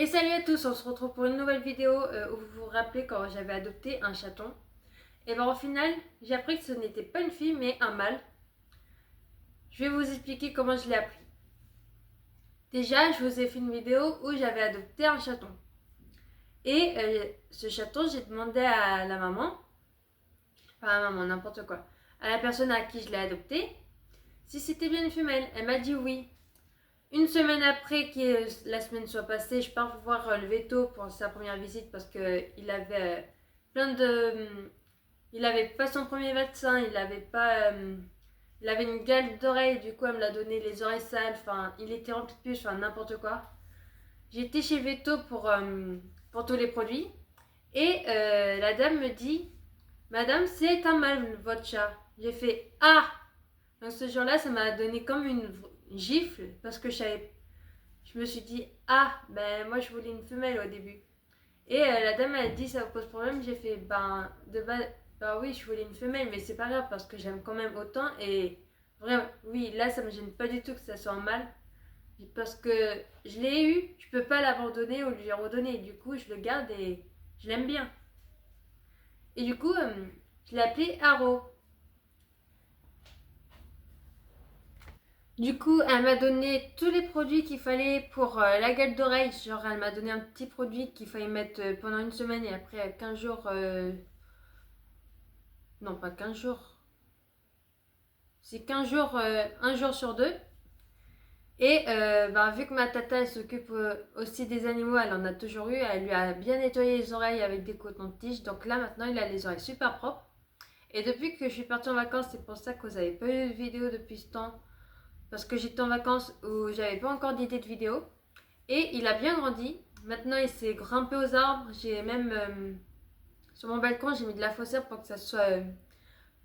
Et salut à tous, on se retrouve pour une nouvelle vidéo où vous vous rappelez quand j'avais adopté un chaton. Et bien au final, j'ai appris que ce n'était pas une fille mais un mâle. Je vais vous expliquer comment je l'ai appris. Déjà, je vous ai fait une vidéo où j'avais adopté un chaton. Et ce chaton, j'ai demandé à la maman, enfin à la maman, n'importe quoi, à la personne à qui je l'ai adopté, si c'était bien une femelle. Elle m'a dit oui. Une semaine après que la semaine soit passée, je pars voir le veto pour sa première visite parce qu'il avait plein de... Il avait pas son premier vaccin, il avait pas... il avait une gale d'oreille, du coup elle me l'a donné les oreilles sales, enfin il était rempli de puces, enfin n'importe quoi. J'ai été chez Veto pour tous les produits et la dame me dit Madame, c'est un mâle votre chat. J'ai fait Ah. Donc ce jour-là, ça m'a donné comme une gifle parce que je me suis dit Ah, ben moi je voulais une femelle au début. Et la dame elle a dit ça vous pose problème. J'ai fait ben de base, bah oui, je voulais une femelle, mais c'est pas grave parce que j'aime quand même autant. Et vraiment, oui, là ça me gêne pas du tout que ça soit un mâle parce que je l'ai eu, je peux pas l'abandonner ou lui redonner. Du coup, je le garde et je l'aime bien. Et du coup, je l'ai appelé Haro. Du coup, elle m'a donné tous les produits qu'il fallait pour la gale d'oreille. Genre, elle m'a donné un petit produit qu'il fallait mettre pendant une semaine et après 15 jours. Non, pas 15 jours. C'est 15 jours, un jour sur deux. Et vu que ma tata elle s'occupe aussi des animaux, elle en a toujours eu. Elle lui a bien nettoyé les oreilles avec des cotons-tiges. Donc là, maintenant, il a les oreilles super propres. Et depuis que je suis partie en vacances, c'est pour ça que vous n'avez pas eu de vidéo depuis ce temps. Parce que j'étais en vacances où j'avais pas encore d'idée de vidéo. Et il a bien grandi. Maintenant, il s'est grimpé aux arbres. J'ai même sur mon balcon, j'ai mis de la fossière pour que ça soit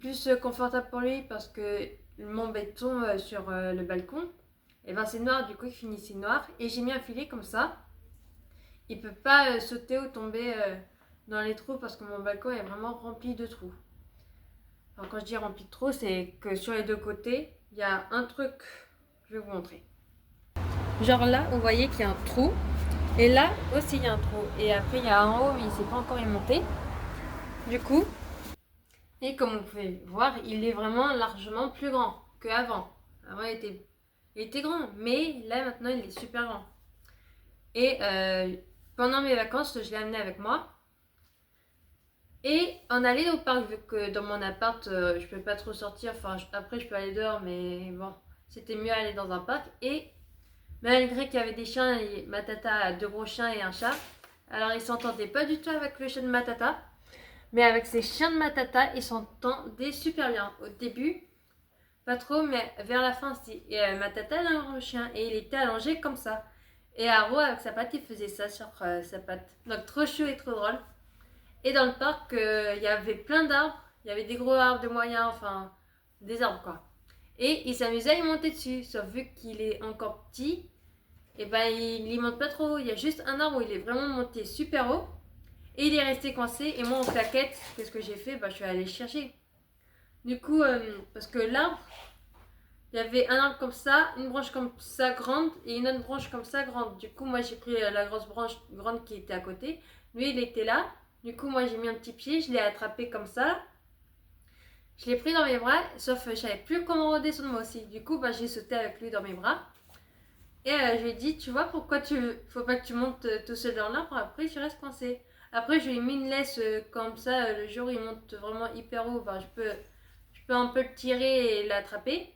plus confortable pour lui parce que mon béton sur le balcon, et ben c'est noir, du coup il finissait noir. Et j'ai mis un filet comme ça. Il peut pas sauter ou tomber dans les trous parce que mon balcon est vraiment rempli de trous. Alors quand je dis rempli de trous, c'est que sur les deux côtés, il y a un truc, je vais vous montrer. Genre là, vous voyez qu'il y a un trou. Et là aussi, il y a un trou. Et après, il y a un haut, mais il ne s'est pas encore monté. Du coup, et comme vous pouvez voir, il est vraiment largement plus grand qu'avant. Avant, il était grand, mais là, maintenant, il est super grand. Et pendant mes vacances, je l'ai amené avec moi. Et on allait au parc, vu que dans mon appart, je peux pas trop sortir. Enfin, après, je peux aller dehors, mais bon, c'était mieux aller dans un parc. Et malgré qu'il y avait des chiens, ma tata a deux gros chiens et un chat. Alors, ils s'entendaient pas du tout avec le chien de ma tata. Mais avec ces chiens de ma tata, ils s'entendaient super bien. Au début, pas trop, mais vers la fin, si. Et ma tata, elle a un gros chien. Et il était allongé comme ça. Et Haro, avec sa patte, il faisait ça sur sa patte. Donc, trop chou et trop drôle. Et dans le parc, il y avait plein d'arbres. Il y avait des gros arbres, des moyens, enfin, des arbres quoi. Et il s'amusait à y monter dessus. Sauf vu qu'il est encore petit, et ben il y monte pas trop haut. Il y a juste un arbre où il est vraiment monté super haut. Et il est resté coincé. Et moi, en plaquette, qu'est-ce que j'ai fait? Je suis allée le chercher. Du coup, parce que l'arbre, il y avait un arbre comme ça, une branche comme ça grande et une autre branche comme ça grande. Du coup, moi, j'ai pris la grosse branche grande qui était à côté. Lui, il était là. Du coup, moi, j'ai mis un petit pied, je l'ai attrapé comme ça. Je l'ai pris dans mes bras, sauf que je savais plus comment redescendre moi aussi. Du coup, j'ai sauté avec lui dans mes bras. Et je lui ai dit, tu vois pourquoi faut pas que tu montes tout seul dans l'arbre, après tu restes coincé. Après, je lui ai mis une laisse comme ça, le jour où il monte vraiment hyper haut, je peux un peu le tirer et l'attraper.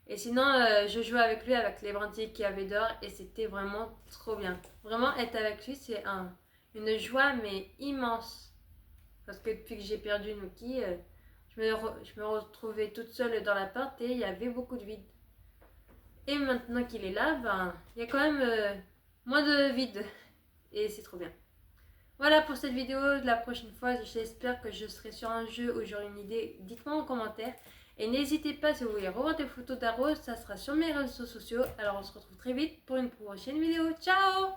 Et sinon, je jouais avec lui avec les brindilles qu'il y avait dehors et c'était vraiment trop bien. Vraiment, être avec lui, c'est une joie, mais immense. Parce que depuis que j'ai perdu Nuki, je me retrouvais toute seule dans l'appart et il y avait beaucoup de vide. Et maintenant qu'il est là, il y a quand même moins de vide. Et c'est trop bien. Voilà pour cette vidéo. La prochaine fois, j'espère que je serai sur un jeu où j'aurai une idée. Dites-moi en commentaire. Et n'hésitez pas, si vous voulez revoir des photos d'Arrose, ça sera sur mes réseaux sociaux. Alors on se retrouve très vite pour une prochaine vidéo. Ciao!